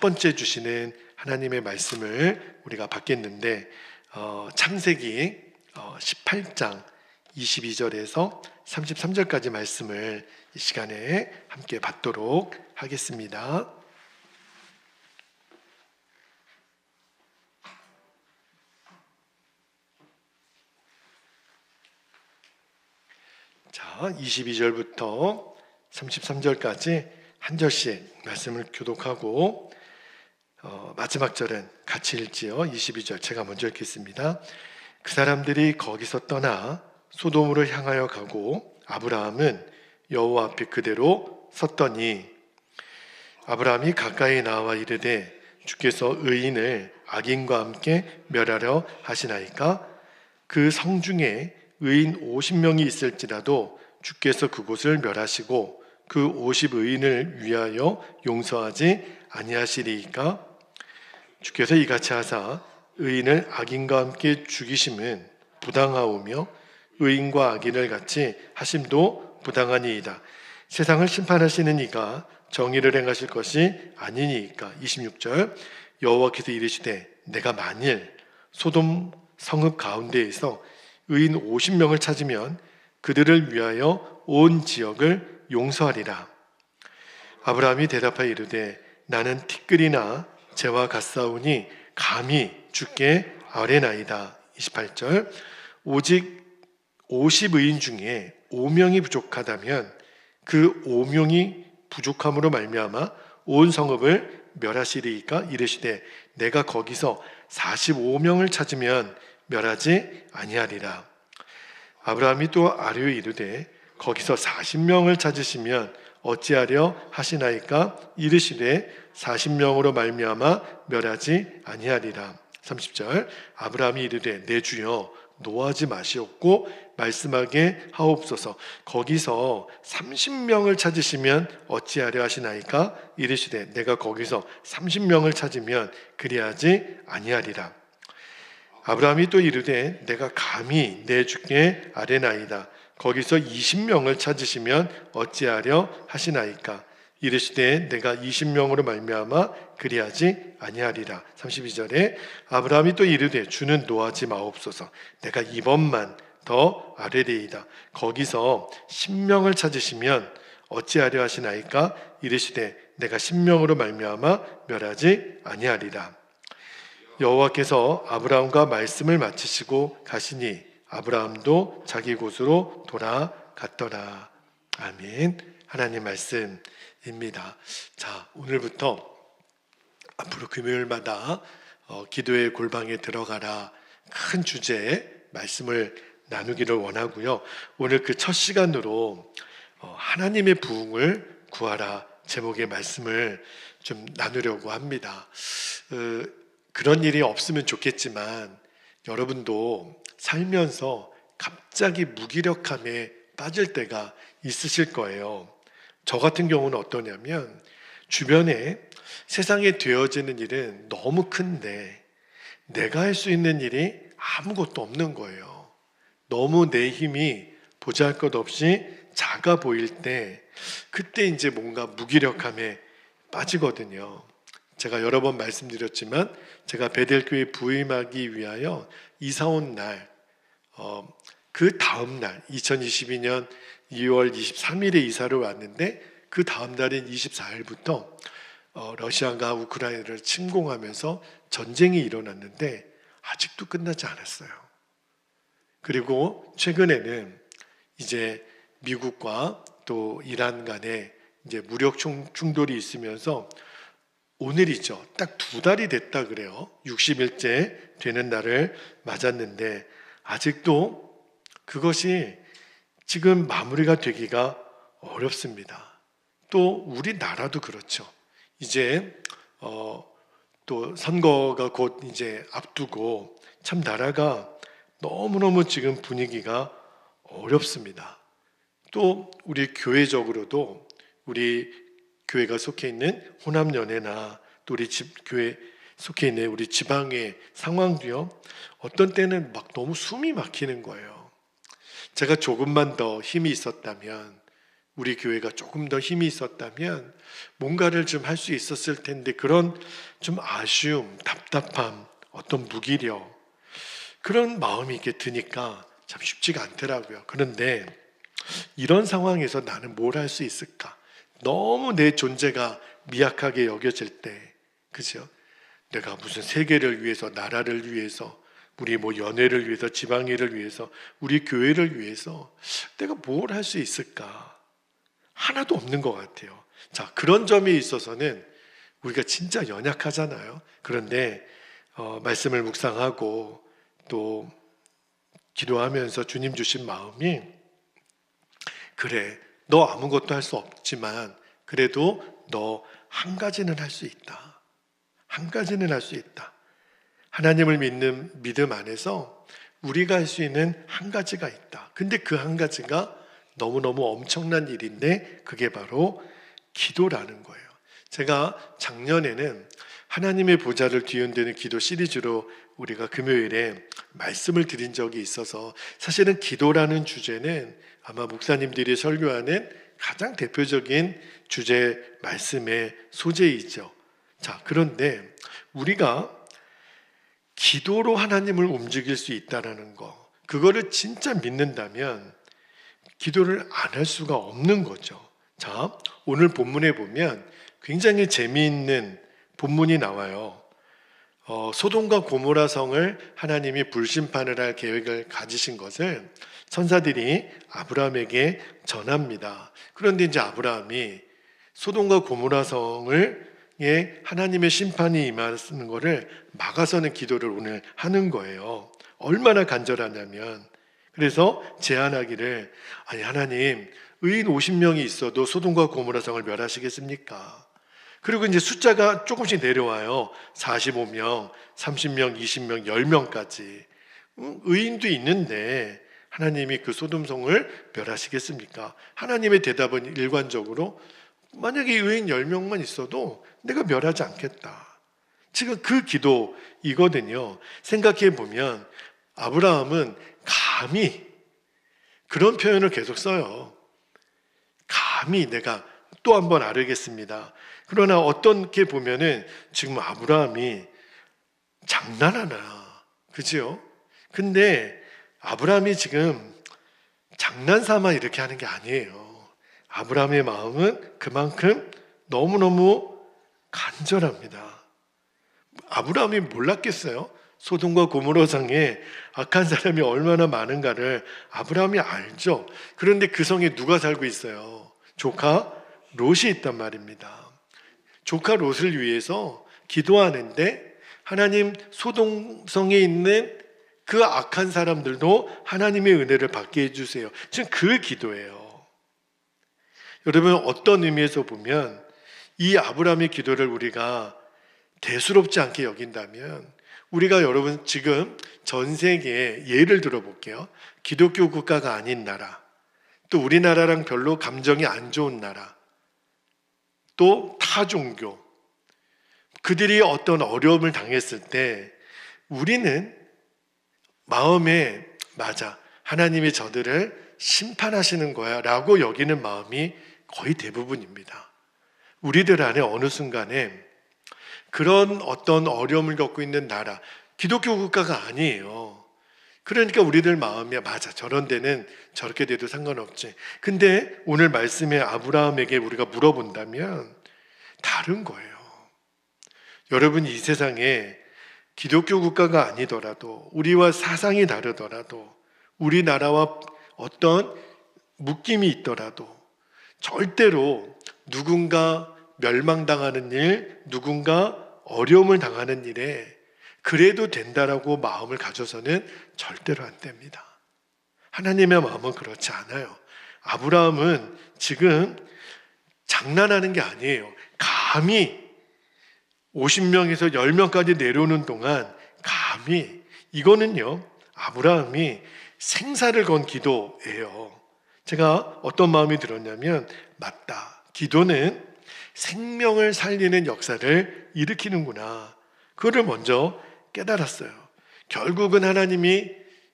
번째 주시는 하나님의 말씀을 우리가 받겠는데 창세기 18장 22절에서 33절까지 말씀을 이 시간에 함께 받도록 하겠습니다. 자, 22절부터 33절까지 한 절씩 말씀을 교독하고 마지막 절은 같이 읽지요. 22절 제가 먼저 읽겠습니다. 그 사람들이 거기서 떠나 소돔으로 향하여 가고 아브라함은 여호와 앞에 그대로 섰더니 아브라함이 가까이 나와 이르되 주께서 의인을 악인과 함께 멸하려 하시나이까? 그 성중에 의인 50명이 있을지라도 주께서 그곳을 멸하시고 그 50의인을 위하여 용서하지 아니하시리이까? 주께서 이같이 하사 의인을 악인과 함께 죽이심은 부당하오며 의인과 악인을 같이 하심도 부당하니이다. 세상을 심판하시는 이가 정의를 행하실 것이 아니니이까? 26절 여호와께서 이르시되 내가 만일 소돔 성읍 가운데에서 의인 50명을 찾으면 그들을 위하여 온 지역을 용서하리라. 아브라함이 대답하여 이르되 나는 티끌이나 재와 같사오니 감히 주께 아뢰나이다. 28절 오직 50의인 중에 5명이 부족하다면 그 5명이 부족함으로 말미암아 온 성읍을 멸하시리이까? 이르시되 내가 거기서 45명을 찾으면 멸하지 아니하리라. 아브라함이 또 아뢰어 이르되 거기서 40명을 찾으시면 어찌하려 하시나이까? 이르시되 40명으로 말미암아 멸하지 아니하리라. 30절 아브라함이 이르되 내 주여 노하지 마시옵고 말씀하게 하옵소서. 거기서 30명을 찾으시면 어찌하려 하시나이까? 이르시되 내가 거기서 30명을 찾으면 그리하지 아니하리라. 아브라함이 또 이르되 내가 감히 내 주께 아뢰나이다. 거기서 20명을 찾으시면 어찌하려 하시나이까? 이르시되 내가 20명으로 말미암아 그리하지 아니하리라. 32절에 아브라함이 또 이르되 주는 노하지 마옵소서. 내가 이번만 더 아뢰리이다. 거기서 10명을 찾으시면 어찌하려 하시나이까? 이르시되 내가 10명으로 말미암아 멸하지 아니하리라. 여호와께서 아브라함과 말씀을 마치시고 가시니 아브라함도 자기 곳으로 돌아갔더라. 아멘. 하나님 말씀입니다. 자, 오늘부터 앞으로 금요일마다 기도의 골방에 들어가라 큰 주제의 말씀을 나누기를 원하고요. 오늘 그 첫 시간으로 하나님의 부흥을 구하라 제목의 말씀을 좀 나누려고 합니다. 그런 일이 없으면 좋겠지만 여러분도 살면서 갑자기 무기력함에 빠질 때가 있으실 거예요. 저 같은 경우는 어떠냐면 주변에 세상에 되어지는 일은 너무 큰데 내가 할 수 있는 일이 아무것도 없는 거예요. 너무 내 힘이 보잘것없이 작아 보일 때 그때 이제 뭔가 무기력함에 빠지거든요. 제가 여러 번 말씀드렸지만 제가 베델교회 부임하기 위하여 이사 온 날, 그 다음 날 2022년 2월 23일에 이사를 왔는데 그 다음 날인 24일부터 러시아가 우크라이나를 침공하면서 전쟁이 일어났는데 아직도 끝나지 않았어요. 그리고 최근에는 이제 미국과 또 이란 간에 이제 무력 충돌이 있으면서 오늘이죠. 딱 2달이 됐다 그래요. 60일째 되는 날을 맞았는데 아직도 그것이 지금 마무리가 되기가 어렵습니다. 또 우리나라도 그렇죠. 이제 또 선거가 곧 이제 앞두고 참 나라가 너무너무 지금 분위기가 어렵습니다. 또 우리 교회적으로도 우리 교회가 속해 있는 혼합연회나 또 우리 교회 속해 있는 우리 지방의 상황도요. 어떤 때는 막 너무 숨이 막히는 거예요. 제가 조금만 더 힘이 있었다면 우리 교회가 조금 더 힘이 있었다면 뭔가를 좀 할 수 있었을 텐데, 그런 좀 아쉬움, 답답함, 어떤 무기력, 그런 마음이 이렇게 드니까 참 쉽지가 않더라고요. 그런데 이런 상황에서 나는 뭘 할 수 있을까? 너무 내 존재가 미약하게 여겨질 때, 그죠? 내가 무슨 세계를 위해서, 나라를 위해서, 우리 뭐 연회를 위해서, 지방회를 위해서, 우리 교회를 위해서 내가 뭘 할 수 있을까? 하나도 없는 것 같아요. 자, 그런 점에 있어서는 우리가 진짜 연약하잖아요. 그런데 말씀을 묵상하고 또 기도하면서 주님 주신 마음이, 그래, 너 아무것도 할 수 없지만 그래도 너 한 가지는 할 수 있다. 한 가지는 할 수 있다. 하나님을 믿는 믿음 안에서 우리가 할 수 있는 한 가지가 있다. 근데 그 한 가지가 너무너무 엄청난 일인데 그게 바로 기도라는 거예요. 제가 작년에는 하나님의 보좌를 뒤흔드는 기도 시리즈로 우리가 금요일에 말씀을 드린 적이 있어서, 사실은 기도라는 주제는 아마 목사님들이 설교하는 가장 대표적인 주제 말씀의 소재이죠. 자, 그런데 우리가 기도로 하나님을 움직일 수 있다는 거, 그거를 진짜 믿는다면 기도를 안 할 수가 없는 거죠. 자, 오늘 본문에 보면 굉장히 재미있는 본문이 나와요. 소돔과 고모라 성을 하나님이 불심판을 할 계획을 가지신 것을 천사들이 아브라함에게 전합니다. 그런데 이제 아브라함이 소돔과 고모라 성을 하나님의 심판이 임하는 것을 막아서는 기도를 오늘 하는 거예요. 얼마나 간절하냐면, 그래서 제안하기를, 아니 하나님, 의인 50명이 있어도 소돔과 고모라 성을 멸하시겠습니까? 그리고 이제 숫자가 조금씩 내려와요. 45명, 30명, 20명, 10명까지. 의인도 있는데 하나님이 그 소돔성을 멸하시겠습니까? 하나님의 대답은 일관적으로, 만약에 의인 10명만 있어도 내가 멸하지 않겠다. 지금 그 기도이거든요. 생각해 보면 아브라함은 감히 그런 표현을 계속 써요. 감히 내가 또 한번 아르겠습니다. 그러나 어떻게 보면은 지금 아브라함이 장난하나, 그죠? 근데 아브라함이 지금 장난삼아 이렇게 하는 게 아니에요. 아브라함의 마음은 그만큼 너무너무 간절합니다. 아브라함이 몰랐겠어요? 소돔과 고모라 성에 악한 사람이 얼마나 많은가를 아브라함이 알죠. 그런데 그 성에 누가 살고 있어요? 조카 롯이 있단 말입니다. 조카 롯을 위해서 기도하는데, 하나님, 소돔성에 있는 그 악한 사람들도 하나님의 은혜를 받게 해주세요. 지금 그 기도예요. 여러분, 어떤 의미에서 보면 이 아브라함의 기도를 우리가 대수롭지 않게 여긴다면, 우리가 여러분 지금 전 세계에 예를 들어볼게요. 기독교 국가가 아닌 나라, 또 우리나라랑 별로 감정이 안 좋은 나라, 또 타 종교, 그들이 어떤 어려움을 당했을 때 우리는 마음에, 맞아, 하나님이 저들을 심판하시는 거야 라고 여기는 마음이 거의 대부분입니다. 우리들 안에 어느 순간에 그런 어떤 어려움을 겪고 있는 나라, 기독교 국가가 아니에요. 그러니까 우리들 마음이, 맞아, 저런 데는 저렇게 돼도 상관없지. 근데 오늘 말씀에 아브라함에게 우리가 물어본다면 다른 거예요. 여러분, 이 세상에 기독교 국가가 아니더라도, 우리와 사상이 다르더라도, 우리나라와 어떤 묶임이 있더라도 절대로 누군가 멸망당하는 일, 누군가 어려움을 당하는 일에 그래도 된다라고 마음을 가져서는 절대로 안 됩니다. 하나님의 마음은 그렇지 않아요. 아브라함은 지금 장난하는 게 아니에요. 감히 50명에서 10명까지 내려오는 동안 감히, 이거는요, 아브라함이 생사를 건 기도예요. 제가 어떤 마음이 들었냐면, 맞다, 기도는 생명을 살리는 역사를 일으키는구나. 그거를 먼저 깨달았어요. 결국은 하나님이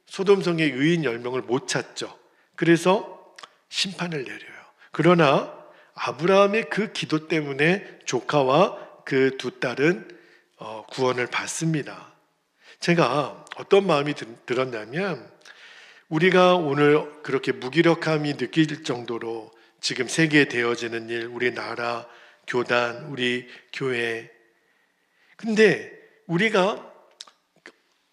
소돔성의 의인 10명을 못 찾죠. 그래서 심판을 내려요. 그러나 아브라함의 그 기도 때문에 조카와 그 두 딸은 구원을 받습니다. 제가 어떤 마음이 들었냐면, 우리가 오늘 그렇게 무기력함이 느낄 정도로 지금 세계에 되어지는 일, 우리 나라, 교단, 우리 교회. 근데 우리가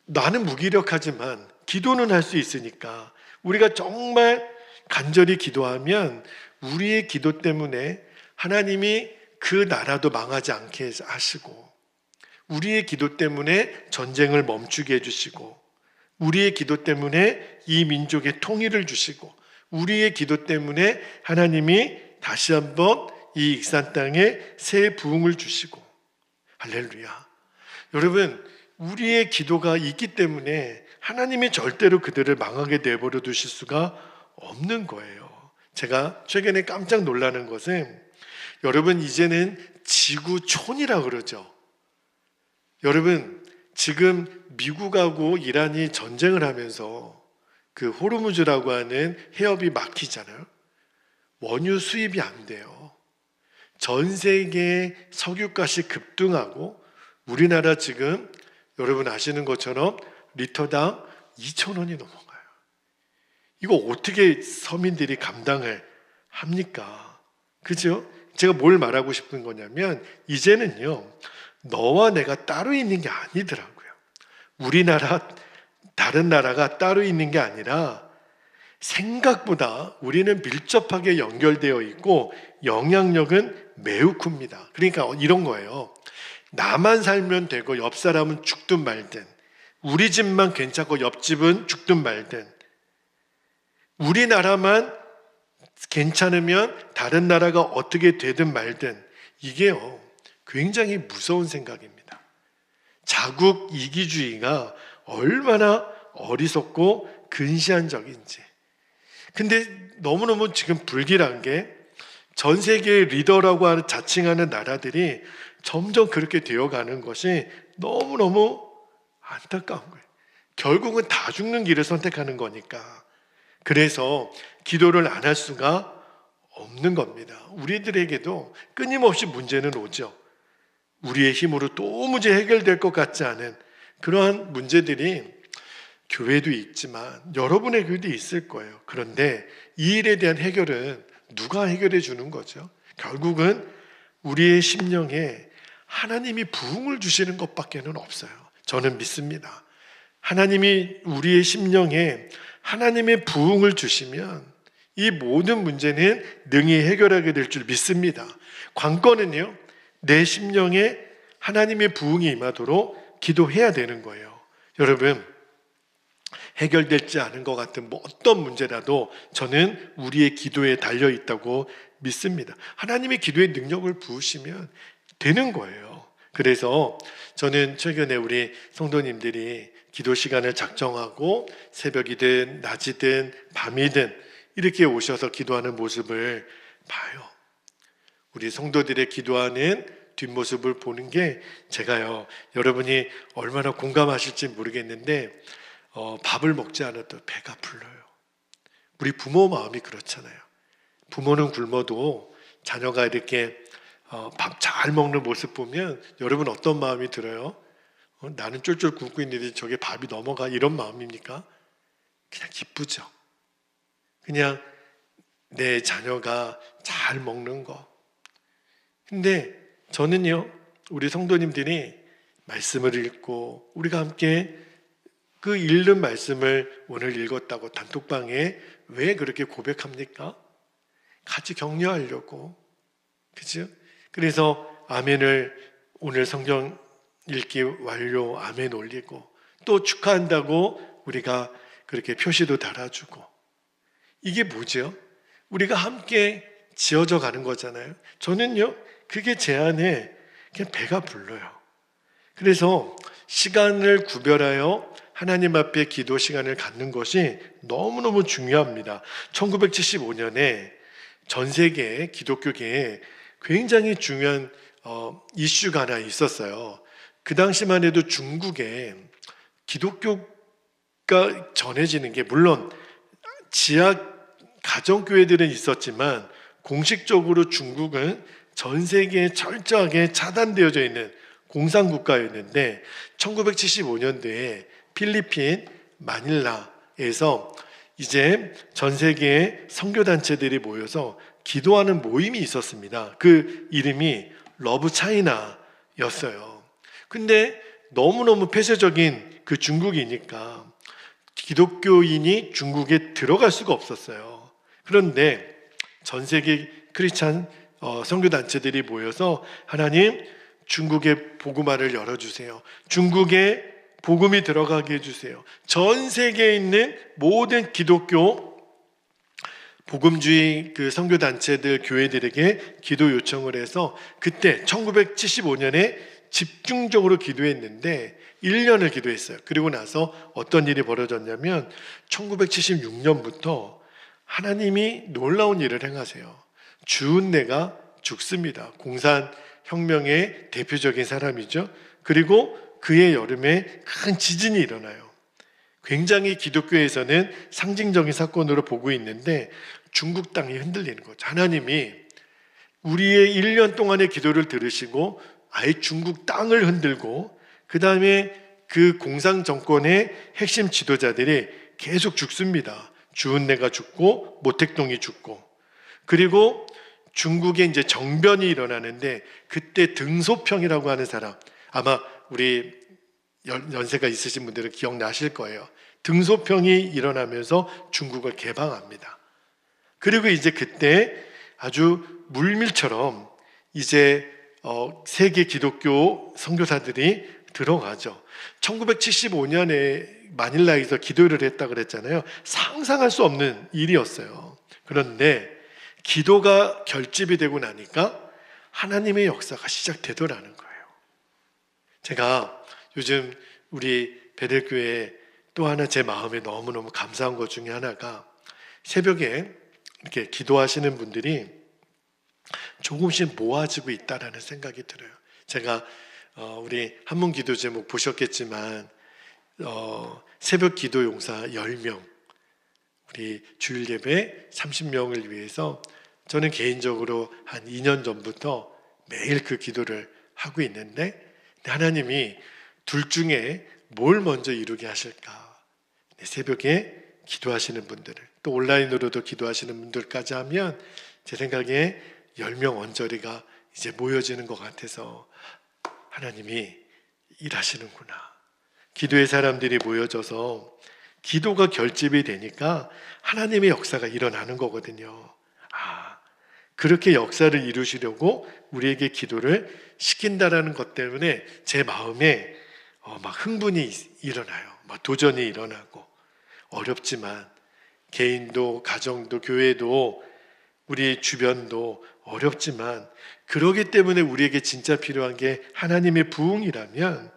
나는 무기력하지만 기도는 할 수 있으니까 우리가 정말 간절히 기도하면 우리의 기도 때문에 하나님이 그 나라도 망하지 않게 하시고, 우리의 기도 때문에 전쟁을 멈추게 해주시고, 우리의 기도 때문에 이 민족의 통일을 주시고, 우리의 기도 때문에 하나님이 다시 한번 이 익산 땅에 새 부흥을 주시고, 할렐루야. 여러분, 우리의 기도가 있기 때문에 하나님이 절대로 그들을 망하게 내버려 두실 수가 없는 거예요. 제가 최근에 깜짝 놀라는 것은, 여러분, 이제는 지구촌이라 그러죠. 여러분, 지금 미국하고 이란이 전쟁을 하면서 그 호르무즈라고 하는 해협이 막히잖아요. 원유 수입이 안 돼요. 전 세계 석유값이 급등하고, 우리나라 지금 여러분 아시는 것처럼 리터당 2,000원이 넘어가요. 이거 어떻게 서민들이 감당을 합니까? 그죠? 제가 뭘 말하고 싶은 거냐면, 이제는요, 너와 내가 따로 있는 게 아니더라고요. 우리나라, 다른 나라가 따로 있는 게 아니라 생각보다 우리는 밀접하게 연결되어 있고 영향력은 매우 큽니다. 그러니까 이런 거예요. 나만 살면 되고 옆 사람은 죽든 말든, 우리 집만 괜찮고 옆집은 죽든 말든, 우리나라만 괜찮으면 다른 나라가 어떻게 되든 말든, 이게요 굉장히 무서운 생각입니다. 자국 이기주의가 얼마나 어리석고 근시안적인지. 근데 너무너무 지금 불길한 게, 전 세계의 리더라고 하는 자칭하는 나라들이 점점 그렇게 되어가는 것이 너무너무 안타까운 거예요. 결국은 다 죽는 길을 선택하는 거니까. 그래서 기도를 안 할 수가 없는 겁니다. 우리들에게도 끊임없이 문제는 오죠. 우리의 힘으로 도무지 해결될 것 같지 않은 그러한 문제들이 교회도 있지만 여러분의 교회도 있을 거예요. 그런데 이 일에 대한 해결은 누가 해결해 주는 거죠? 결국은 우리의 심령에 하나님이 부흥을 주시는 것밖에는 없어요. 저는 믿습니다. 하나님이 우리의 심령에 하나님의 부흥을 주시면 이 모든 문제는 능히 해결하게 될 줄 믿습니다. 관건은요, 내 심령에 하나님의 부흥이 임하도록 기도해야 되는 거예요. 여러분, 해결되지 않은 것 같은 어떤 문제라도 저는 우리의 기도에 달려 있다고 믿습니다. 하나님의 기도의 능력을 부으시면 되는 거예요. 그래서 저는 최근에 우리 성도님들이 기도 시간을 작정하고 새벽이든 낮이든 밤이든 이렇게 오셔서 기도하는 모습을 봐요. 우리 성도들의 기도하는 뒷모습을 보는 게, 제가요, 여러분이 얼마나 공감하실지 모르겠는데 밥을 먹지 않아도 배가 불러요. 우리 부모 마음이 그렇잖아요. 부모는 굶어도 자녀가 이렇게 밥 잘 먹는 모습 보면 여러분 어떤 마음이 들어요? 나는 쫄쫄 굶고 있는데 저게 밥이 넘어가, 이런 마음입니까? 그냥 기쁘죠. 그냥 내 자녀가 잘 먹는 거. 근데 저는요, 우리 성도님들이 말씀을 읽고 우리가 함께 그 읽는 말씀을 오늘 읽었다고 단톡방에 왜 그렇게 고백합니까? 같이 격려하려고. 그죠? 그래서 아멘을, 오늘 성경 읽기 완료 아멘 올리고, 또 축하한다고 우리가 그렇게 표시도 달아주고. 이게 뭐죠? 우리가 함께 지어져 가는 거잖아요. 저는요, 그게 제 안에 그냥 배가 불러요. 그래서 시간을 구별하여 하나님 앞에 기도 시간을 갖는 것이 너무너무 중요합니다. 1975년에 전 세계 기독교계에 굉장히 중요한 이슈가 하나 있었어요. 그 당시만 해도 중국에 기독교가 전해지는 게, 물론 지하 가정교회들은 있었지만 공식적으로 중국은 전 세계에 철저하게 차단되어져 있는 공산국가였는데 1975년도에 필리핀 마닐라에서 이제 전 세계의 선교단체들이 모여서 기도하는 모임이 있었습니다. 그 이름이 러브 차이나였어요. 근데 너무너무 폐쇄적인 그 중국이니까 기독교인이 중국에 들어갈 수가 없었어요. 그런데 전 세계 크리스찬 선교단체들이 모여서 하나님, 중국의 복음화를 열어주세요. 중국에 복음이 들어가게 해주세요. 전 세계에 있는 모든 기독교 복음주의 그 선교단체들, 교회들에게 기도 요청을 해서 그때 1975년에 집중적으로 기도했는데 1년을 기도했어요. 그리고 나서 어떤 일이 벌어졌냐면 1976년부터 하나님이 놀라운 일을 행하세요. 주은내가 죽습니다. 공산혁명의 대표적인 사람이죠. 그리고 그해 여름에 큰 지진이 일어나요. 굉장히 기독교에서는 상징적인 사건으로 보고 있는데 중국 땅이 흔들리는 거죠. 하나님이 우리의 1년 동안의 기도를 들으시고 아예 중국 땅을 흔들고 그 다음에 그 공산 정권의 핵심 지도자들이 계속 죽습니다. 주은내가 죽고 모택동이 죽고, 그리고 중국에 이제 정변이 일어나는데 그때 등소평이라고 하는 사람, 아마 우리 연세가 있으신 분들은 기억나실 거예요. 등소평이 일어나면서 중국을 개방합니다. 그리고 이제 그때 아주 물밀처럼 이제 세계 기독교 선교사들이 들어가죠. 1975년에 마닐라에서 기도를 했다 그랬잖아요. 상상할 수 없는 일이었어요. 그런데 기도가 결집이 되고 나니까 하나님의 역사가 시작되더라는 거예요. 제가 요즘 우리 베델교회에 또 하나 제 마음에 너무너무 감사한 것 중에 하나가 새벽에 이렇게 기도하시는 분들이 조금씩 모아지고 있다라는 생각이 들어요. 제가 우리 한문 기도 제목 보셨겠지만 새벽 기도 용사 10명, 우리 주일 예배 30명을 위해서 저는 개인적으로 한 2년 전부터 매일 그 기도를 하고 있는데 하나님이 둘 중에 뭘 먼저 이루게 하실까? 새벽에 기도하시는 분들을, 또 온라인으로도 기도하시는 분들까지 하면 제 생각에 10명 언저리가 이제 모여지는 것 같아서 하나님이 일하시는구나. 기도의 사람들이 모여져서 기도가 결집이 되니까 하나님의 역사가 일어나는 거거든요. 그렇게 역사를 이루시려고 우리에게 기도를 시킨다라는 것 때문에 제 마음에 막 흥분이 일어나요. 막 도전이 일어나고, 어렵지만 개인도 가정도 교회도 우리 주변도 어렵지만, 그러기 때문에 우리에게 진짜 필요한 게 하나님의 부흥이라면,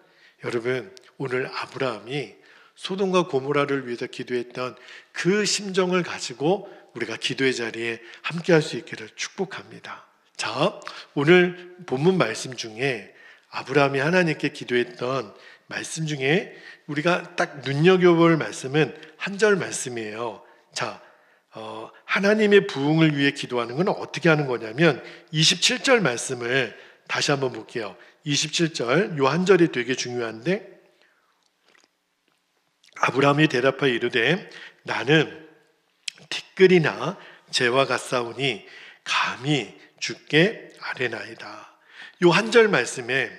여러분 오늘 아브라함이 소돔과 고모라를 위해서 기도했던 그 심정을 가지고 우리가 기도의 자리에 함께 할 수 있기를 축복합니다. 자, 오늘 본문 말씀 중에 아브라함이 하나님께 기도했던 말씀 중에 우리가 딱 눈여겨볼 말씀은 한 절 말씀이에요. 자, 하나님의 부흥을 위해 기도하는 건 어떻게 하는 거냐면 27절 말씀을 다시 한번 볼게요. 27절, 요 한 절이 되게 중요한데, 아브라함이 대답하여 이르되 나는 티끌이나 재와 같사오니 감히 주께 아뢰나이다. 요 한 절 말씀에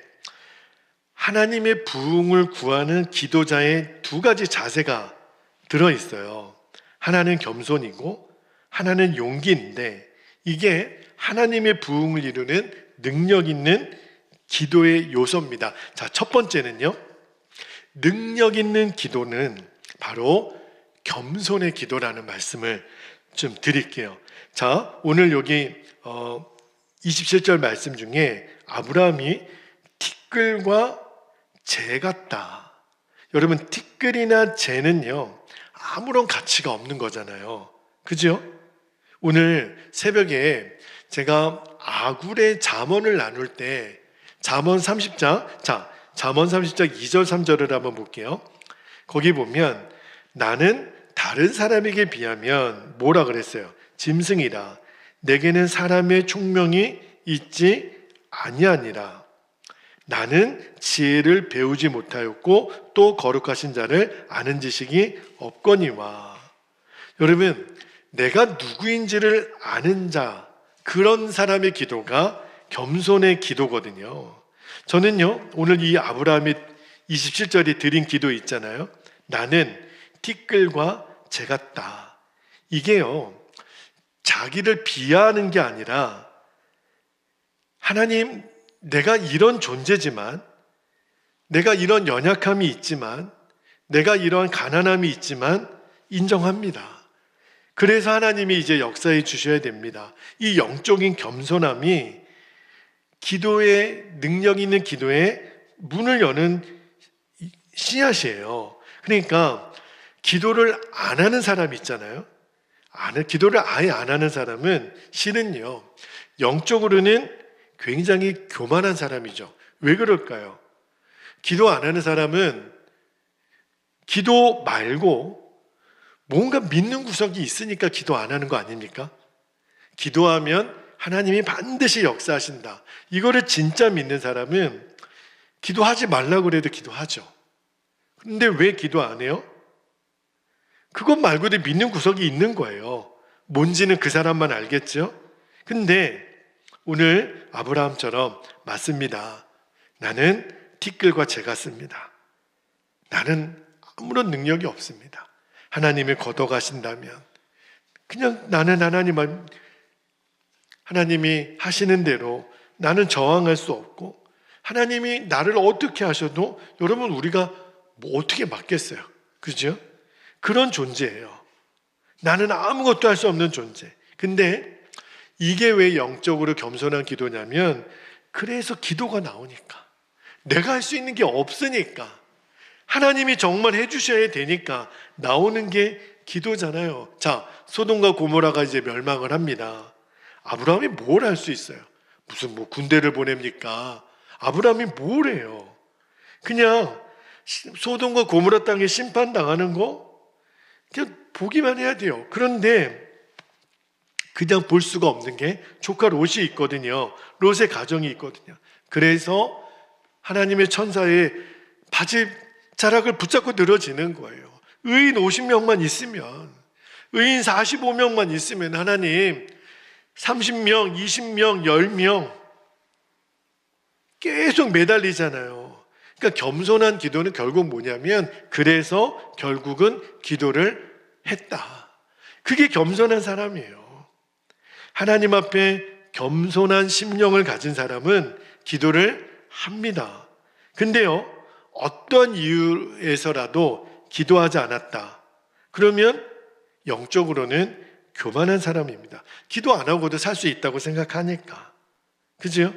하나님의 부흥을 구하는 기도자의 두 가지 자세가 들어있어요. 하나는 겸손이고 하나는 용기인데, 이게 하나님의 부흥을 이루는 능력 있는 기도의 요소입니다. 자, 첫 번째는요, 능력 있는 기도는 바로 겸손의 기도라는 말씀을 좀 드릴게요. 자, 오늘 여기 27절 말씀 중에 아브라함이 티끌과 재 같다. 여러분, 티끌이나 재는요 아무런 가치가 없는 거잖아요. 그죠? 오늘 새벽에 제가 아굴의 잠언을 나눌 때 잠언 30장, 자, 잠언 30장 2절 3절을 한번 볼게요. 거기 보면 나는 다른 사람에게 비하면 뭐라 그랬어요? 짐승이다. 내게는 사람의 총명이 있지 아니하니라. 나는 지혜를 배우지 못하였고 또 거룩하신 자를 아는 지식이 없거니와. 여러분, 내가 누구인지를 아는 자, 그런 사람의 기도가 겸손의 기도거든요. 저는요, 오늘 이 아브라함이 27절에 드린 기도 있잖아요. 나는 티끌과 재 같다. 이게요, 자기를 비하하는 게 아니라 하나님, 내가 이런 존재지만, 내가 이런 연약함이 있지만, 내가 이러한 가난함이 있지만 인정합니다. 그래서 하나님이 이제 역사해 주셔야 됩니다. 이 영적인 겸손함이 기도의 능력 있는 기도의 문을 여는 씨앗이에요. 그러니까 기도를 안 하는 사람 있잖아요. 기도를 아예 안 하는 사람은 실은요, 영적으로는 굉장히 교만한 사람이죠. 왜 그럴까요? 기도 안 하는 사람은 기도 말고 뭔가 믿는 구석이 있으니까 기도 안 하는 거 아닙니까? 기도하면 하나님이 반드시 역사하신다. 이거를 진짜 믿는 사람은 기도하지 말라고 그래도 기도하죠. 근데 왜 기도 안 해요? 그것 말고도 믿는 구석이 있는 거예요. 뭔지는 그 사람만 알겠죠? 근데 오늘 아브라함처럼 맞습니다. 나는 티끌과 재 같습니다. 나는 아무런 능력이 없습니다. 하나님이 걷어가신다면 그냥 나는 하나님이 하시는 대로 나는 저항할 수 없고, 하나님이 나를 어떻게 하셔도 여러분 우리가 뭐 어떻게 막겠어요. 그죠? 그런 존재예요. 나는 아무것도 할 수 없는 존재. 근데 이게 왜 영적으로 겸손한 기도냐면, 그래서 기도가 나오니까, 내가 할 수 있는 게 없으니까, 하나님이 정말 해주셔야 되니까 나오는 게 기도잖아요. 자, 소돔과 고모라가 이제 멸망을 합니다. 아브라함이 뭘 할 수 있어요? 무슨 군대를 보냅니까? 아브라함이 뭘 해요? 그냥 소돔과 고모라 땅에 심판당하는 거 그냥 보기만 해야 돼요. 그런데 그냥 볼 수가 없는 게 조카 롯이 있거든요. 롯의 가정이 있거든요. 그래서 하나님의 천사의 바지 자락을 붙잡고 늘어지는 거예요. 의인 50명만 있으면, 의인 45명만 있으면 하나님 30명, 20명, 10명 계속 매달리잖아요. 그러니까 겸손한 기도는 결국 뭐냐면, 그래서 결국은 기도를 했다. 그게 겸손한 사람이에요. 하나님 앞에 겸손한 심령을 가진 사람은 기도를 합니다. 근데요, 어떤 이유에서라도 기도하지 않았다. 그러면 영적으로는 교만한 사람입니다. 기도 안 하고도 살 수 있다고 생각하니까. 그죠?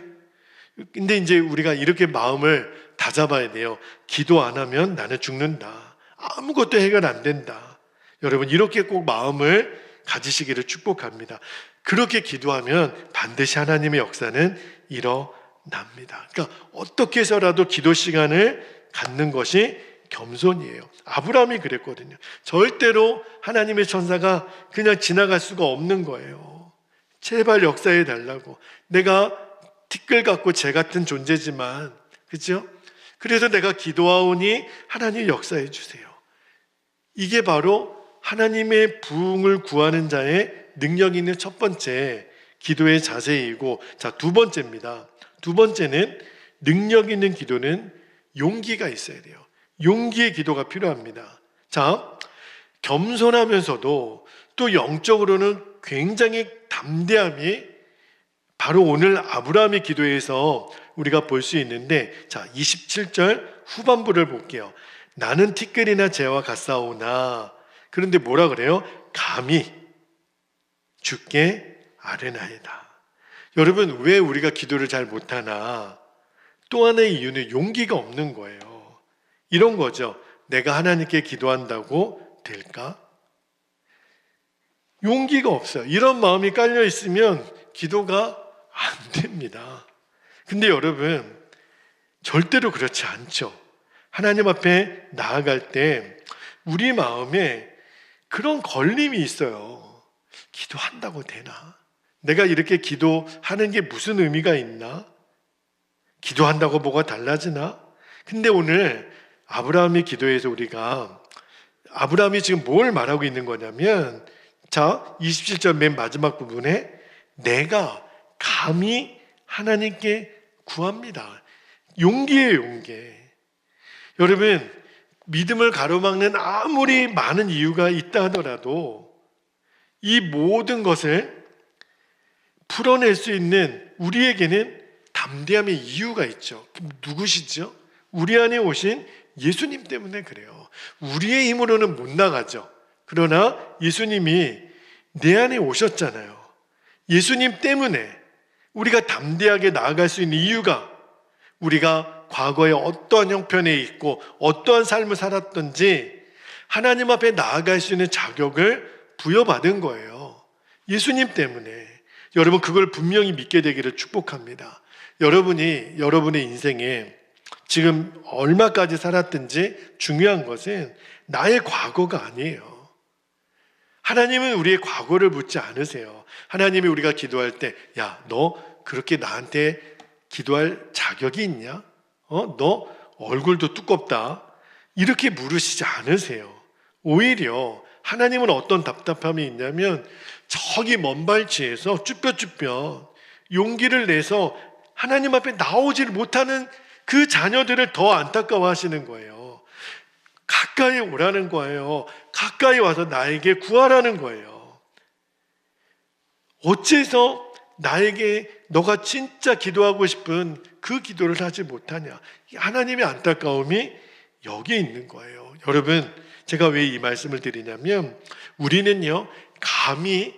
근데 이제 우리가 이렇게 마음을 다잡아야 돼요. 기도 안 하면 나는 죽는다. 아무것도 해결 안 된다. 여러분, 이렇게 꼭 마음을 가지시기를 축복합니다. 그렇게 기도하면 반드시 하나님의 역사는 일어납니다. 그러니까 어떻게 해서라도 기도 시간을 갖는 것이 겸손이에요. 아브라함이 그랬거든요. 절대로 하나님의 천사가 그냥 지나갈 수가 없는 거예요. 제발 역사해 달라고. 내가 티끌 같고 재 같은 존재지만, 그렇죠? 그래서 내가 기도하오니 하나님 역사해 주세요. 이게 바로 하나님의 부흥을 구하는 자의 능력 있는 첫 번째 기도의 자세이고, 자, 두 번째입니다. 두 번째는 능력 있는 기도는 용기가 있어야 돼요. 용기의 기도가 필요합니다. 자, 겸손하면서도 또 영적으로는 굉장히 담대함이 바로 오늘 아브라함의 기도에서 우리가 볼 수 있는데, 자, 27절 후반부를 볼게요. 나는 티끌이나 재와 같사오나, 그런데 뭐라 그래요? 감히 주께 아뢰나이다. 여러분, 왜 우리가 기도를 잘 못하나? 또 하나의 이유는 용기가 없는 거예요. 이런 거죠. 내가 하나님께 기도한다고 될까? 용기가 없어요. 이런 마음이 깔려 있으면 기도가 안 됩니다. 근데 여러분, 절대로 그렇지 않죠. 하나님 앞에 나아갈 때 우리 마음에 그런 걸림이 있어요. 기도한다고 되나? 내가 이렇게 기도하는 게 무슨 의미가 있나? 기도한다고 뭐가 달라지나? 근데 오늘 아브라함의 기도에서 우리가 아브라함이 지금 뭘 말하고 있는 거냐면, 자, 27절 맨 마지막 부분에 내가 감히 하나님께 구합니다. 용기예요, 용기. 여러분, 믿음을 가로막는 아무리 많은 이유가 있다 하더라도 이 모든 것을 풀어낼 수 있는 우리에게는 담대함의 이유가 있죠. 누구시죠? 우리 안에 오신 예수님 때문에 그래요. 우리의 힘으로는 못 나가죠. 그러나 예수님이 내 안에 오셨잖아요. 예수님 때문에 우리가 담대하게 나아갈 수 있는 이유가, 우리가 과거에 어떠한 형편에 있고 어떠한 삶을 살았던지 하나님 앞에 나아갈 수 있는 자격을 부여받은 거예요. 예수님 때문에. 여러분, 그걸 분명히 믿게 되기를 축복합니다. 여러분이 여러분의 인생에 지금 얼마까지 살았든지 중요한 것은 나의 과거가 아니에요. 하나님은 우리의 과거를 묻지 않으세요. 하나님이 우리가 기도할 때, 야, 너 그렇게 나한테 기도할 자격이 있냐? 너 얼굴도 두껍다. 이렇게 물으시지 않으세요. 오히려 하나님은 어떤 답답함이 있냐면, 저기 먼 발치에서 쭈뼛쭈뼛 용기를 내서 하나님 앞에 나오질 못하는 그 자녀들을 더 안타까워 하시는 거예요. 가까이 오라는 거예요. 가까이 와서 나에게 구하라는 거예요. 어째서 나에게 너가 진짜 기도하고 싶은 그 기도를 하지 못하냐? 하나님의 안타까움이 여기에 있는 거예요. 여러분, 제가 왜 이 말씀을 드리냐면, 우리는요, 감히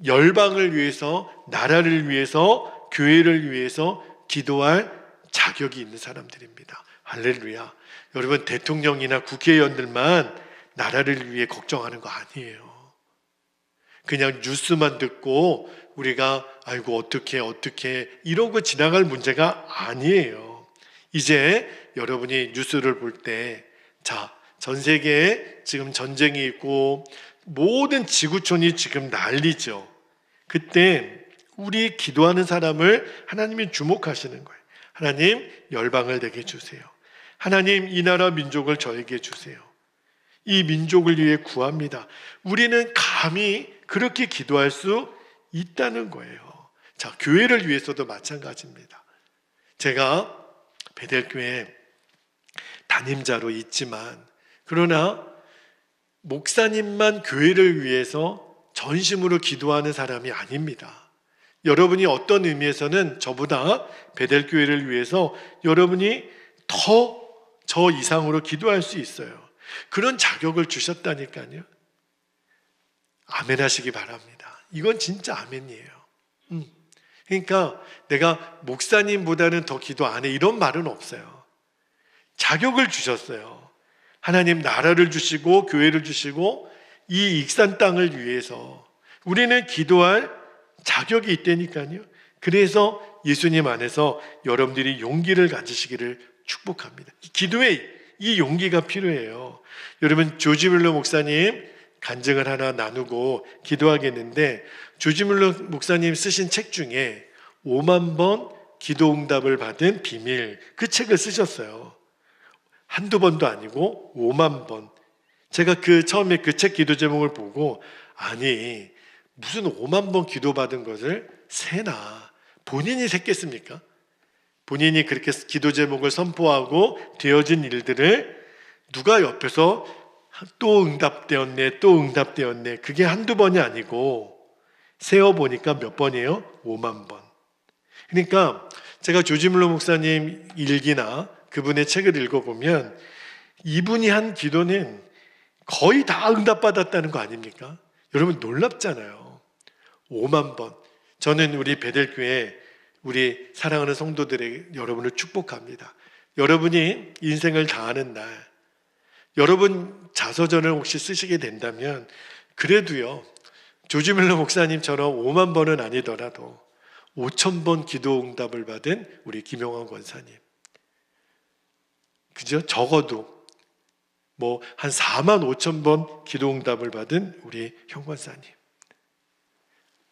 열방을 위해서, 나라를 위해서, 교회를 위해서 기도할 자격이 있는 사람들입니다. 할렐루야. 여러분, 대통령이나 국회의원들만 나라를 위해 걱정하는 거 아니에요. 그냥 뉴스만 듣고 우리가 아이고 어떻게 이러고 지나갈 문제가 아니에요. 이제 여러분이 뉴스를 볼 때, 자, 전 세계에 지금 전쟁이 있고 모든 지구촌이 지금 난리죠. 그때 우리 기도하는 사람을 하나님이 주목하시는 거예요. 하나님, 열방을 내게 주세요. 하나님, 이 나라 민족을 저에게 주세요. 이 민족을 위해 구합니다. 우리는 감히 그렇게 기도할 수 있다는 거예요. 자, 교회를 위해서도 마찬가지입니다. 제가 베델교회 담임자로 있지만, 그러나 목사님만 교회를 위해서 전심으로 기도하는 사람이 아닙니다. 여러분이 어떤 의미에서는 저보다 베델교회를 위해서 여러분이 더 저 이상으로 기도할 수 있어요. 그런 자격을 주셨다니까요. 아멘 하시기 바랍니다. 이건 진짜 아멘이에요. 그러니까 내가 목사님보다는 더 기도 안 해, 이런 말은 없어요. 자격을 주셨어요. 하나님 나라를 주시고 교회를 주시고 이 익산 땅을 위해서 우리는 기도할 자격이 있다니까요. 그래서 예수님 안에서 여러분들이 용기를 가지시기를 축복합니다. 기도에 이 용기가 필요해요. 여러분, 조지 뮬러 목사님 간증을 하나 나누고 기도하겠는데, 조지 뮬러 목사님 쓰신 책 중에 5만 번 기도 응답을 받은 비밀, 그 책을 쓰셨어요. 한두 번도 아니고 5만 번. 제가 처음에 그 책 기도 제목을 보고, 아니 무슨 5만 번 기도받은 것을 세나, 본인이 셌겠습니까? 본인이 그렇게 기도 제목을 선포하고 되어진 일들을 누가 옆에서 또 응답되었네, 또 응답되었네, 그게 한두 번이 아니고 세어보니까 몇 번이에요? 5만 번. 그러니까 제가 조지 뮬러 목사님 일기나 그분의 책을 읽어보면 이분이 한 기도는 거의 다 응답받았다는 거 아닙니까? 여러분, 놀랍잖아요. 5만 번. 저는 우리 베델교회 우리 사랑하는 성도들에게 여러분을 축복합니다. 여러분이 인생을 다하는 날, 여러분 자서전을 혹시 쓰시게 된다면 그래도요, 조지 뮬러 목사님처럼 5만 번은 아니더라도 5천 번 기도 응답을 받은 우리 김용환 권사님, 그죠? 적어도 뭐 한 4만 5천 번 기도 응답을 받은 우리 형 권사님,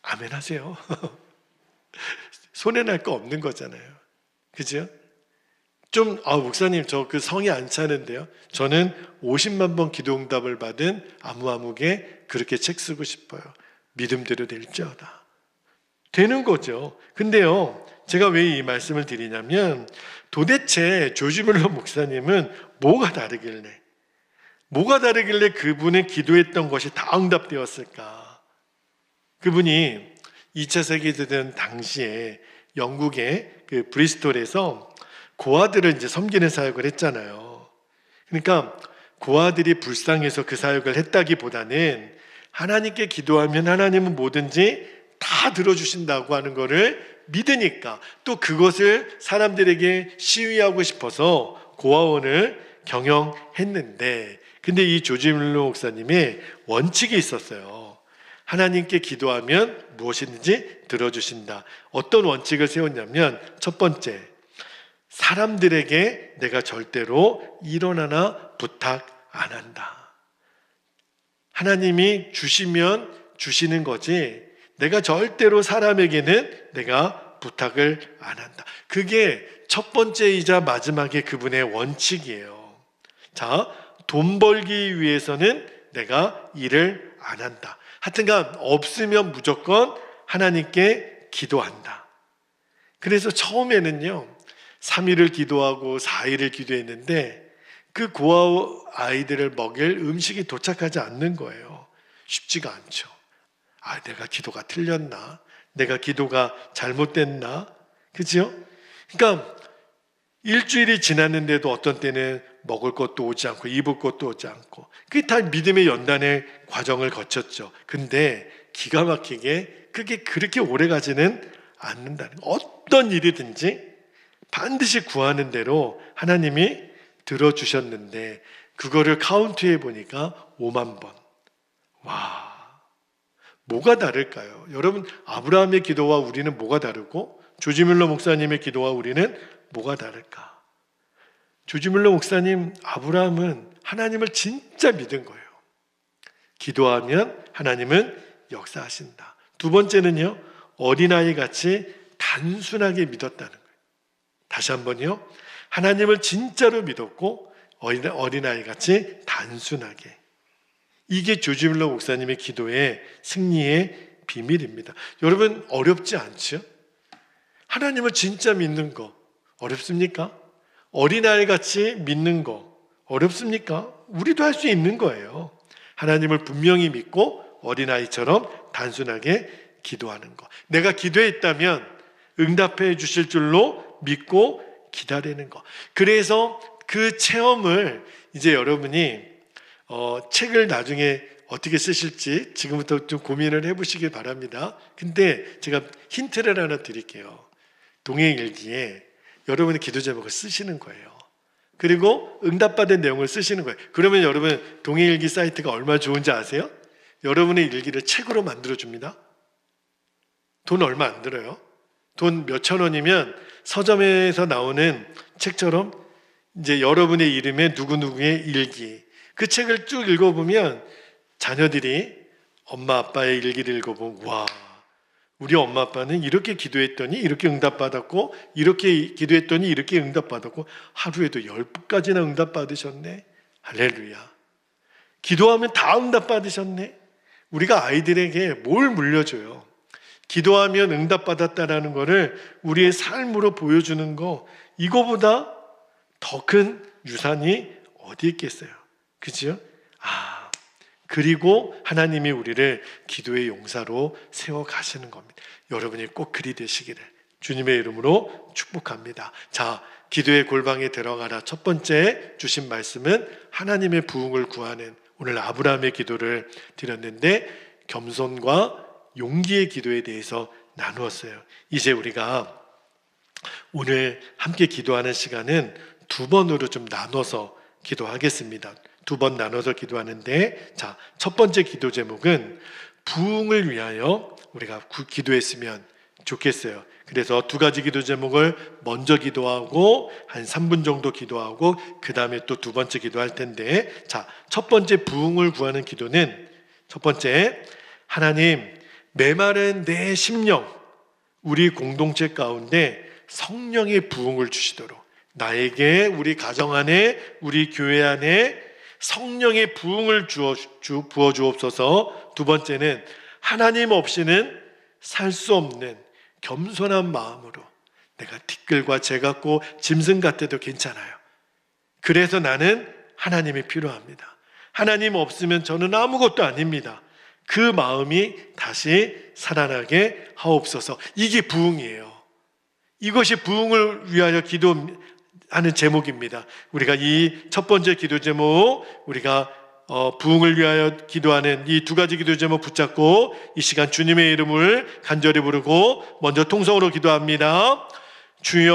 아멘 하세요. 손해날 거 없는 거잖아요. 그죠? 좀, 목사님, 저 그 성이 안 차는데요. 저는 50만 번 기도응답을 받은 아무개 그렇게 책 쓰고 싶어요. 믿음대로 될지어다. 되는 거죠. 근데요, 제가 왜 이 말씀을 드리냐면, 도대체 조지 뮬러 목사님은 뭐가 다르길래 그분의 기도했던 것이 다 응답되었을까? 그분이 2차 세계대전 당시에 영국의 그 브리스톨에서 고아들을 이제 섬기는 사역을 했잖아요. 그러니까 고아들이 불쌍해서 그 사역을 했다기보다는 하나님께 기도하면 하나님은 뭐든지 다 들어주신다고 하는 것을 믿으니까, 또 그것을 사람들에게 시위하고 싶어서 고아원을 경영했는데, 근데 이 조지 뮬러 목사님의 원칙이 있었어요. 하나님께 기도하면 무엇이든지 들어주신다. 어떤 원칙을 세웠냐면, 첫 번째, 사람들에게 내가 절대로 1원 하나 부탁 안 한다. 하나님이 주시면 주시는 거지 내가 절대로 사람에게는 내가 부탁을 안 한다. 그게 첫 번째이자 마지막에 그분의 원칙이에요. 자, 돈 벌기 위해서는 내가 일을 안 한다. 하여튼간 없으면 무조건 하나님께 기도한다. 그래서 처음에는요 3일을 기도하고 4일을 기도했는데 그 고아 아이들을 먹일 음식이 도착하지 않는 거예요. 쉽지가 않죠. 내가 기도가 틀렸나? 내가 기도가 잘못됐나? 그죠? 그러니까 일주일이 지났는데도 어떤 때는 먹을 것도 오지 않고 입을 것도 오지 않고, 그게 다 믿음의 연단의 과정을 거쳤죠. 근데 기가 막히게 그게 그렇게 오래 가지는 않는다는 거예요. 어떤 일이든지 반드시 구하는 대로 하나님이 들어주셨는데, 그거를 카운트해 보니까 5만 번. 와, 뭐가 다를까요? 여러분, 아브라함의 기도와 우리는 뭐가 다르고 조지 뮬러 목사님의 기도와 우리는 뭐가 다를까? 조지 뮬러 목사님, 아브라함은 하나님을 진짜 믿은 거예요. 기도하면 하나님은 역사하신다. 두 번째는요, 어린아이 같이 단순하게 믿었다는 거예요. 다시 한번요, 하나님을 진짜로 믿었고 어린아이 같이 단순하게. 이게 조지 뮬러 목사님의 기도의 승리의 비밀입니다. 여러분, 어렵지 않죠? 하나님을 진짜 믿는 거 어렵습니까? 어린아이 같이 믿는 거 어렵습니까? 우리도 할 수 있는 거예요. 하나님을 분명히 믿고 어린아이처럼 단순하게 기도하는 거. 내가 기도했다면 응답해 주실 줄로 믿고 기다리는 거. 그래서 그 체험을 이제 여러분이 책을 나중에 어떻게 쓰실지 지금부터 좀 고민을 해보시길 바랍니다. 근데 제가 힌트를 하나 드릴게요. 동행일기에 여러분의 기도 제목을 쓰시는 거예요. 그리고 응답받은 내용을 쓰시는 거예요. 그러면 여러분, 동행일기 사이트가 얼마나 좋은지 아세요? 여러분의 일기를 책으로 만들어줍니다. 돈 얼마 안 들어요. 돈 몇천 원이면 서점에서 나오는 책처럼 이제 여러분의 이름에 누구누구의 일기, 그 책을 쭉 읽어보면 자녀들이 엄마 아빠의 일기를 읽어보면, 와, 우리 엄마 아빠는 이렇게 기도했더니 이렇게 응답받았고, 이렇게 기도했더니 이렇게 응답받았고, 하루에도 10가지나 응답받으셨네. 할렐루야. 기도하면 다 응답받으셨네. 우리가 아이들에게 뭘 물려줘요? 기도하면 응답받았다라는 것을 우리의 삶으로 보여주는 거, 이거보다 더 큰 유산이 어디 있겠어요? 그죠? 그리고 하나님이 우리를 기도의 용사로 세워가시는 겁니다. 여러분이 꼭 그리 되시기를 주님의 이름으로 축복합니다. 자, 기도의 골방에 들어가라. 첫 번째 주신 말씀은 하나님의 부흥을 구하는, 오늘 아브라함의 기도를 드렸는데 겸손과 용기의 기도에 대해서 나누었어요. 이제 우리가 오늘 함께 기도하는 시간은 두 번으로 좀 나눠서 기도하겠습니다. 두 번 나눠서 기도하는데, 자, 첫 번째 기도 제목은 부흥을 위하여 우리가 기도했으면 좋겠어요. 그래서 두 가지 기도 제목을 먼저 기도하고 한 3분 정도 기도하고 그 다음에 또 두 번째 기도할 텐데, 자, 첫 번째 부흥을 구하는 기도는 첫 번째, 하나님, 메마른 내 심령, 우리 공동체 가운데 성령의 부흥을 주시도록, 나에게, 우리 가정 안에, 우리 교회 안에 성령의 부흥을 부어 주옵소서. 두 번째는 하나님 없이는 살 수 없는 겸손한 마음으로, 내가 티끌과 재 같고 짐승 같아도 괜찮아요. 그래서 나는 하나님이 필요합니다. 하나님 없으면 저는 아무것도 아닙니다. 그 마음이 다시 살아나게 하옵소서. 이게 부흥이에요. 이것이 부흥을 위하여 기도하는 제목입니다. 우리가 이 첫 번째 기도 제목, 우리가 부흥을 위하여 기도하는 이 두 가지 기도 제목 붙잡고 이 시간 주님의 이름을 간절히 부르고 먼저 통성으로 기도합니다. 주여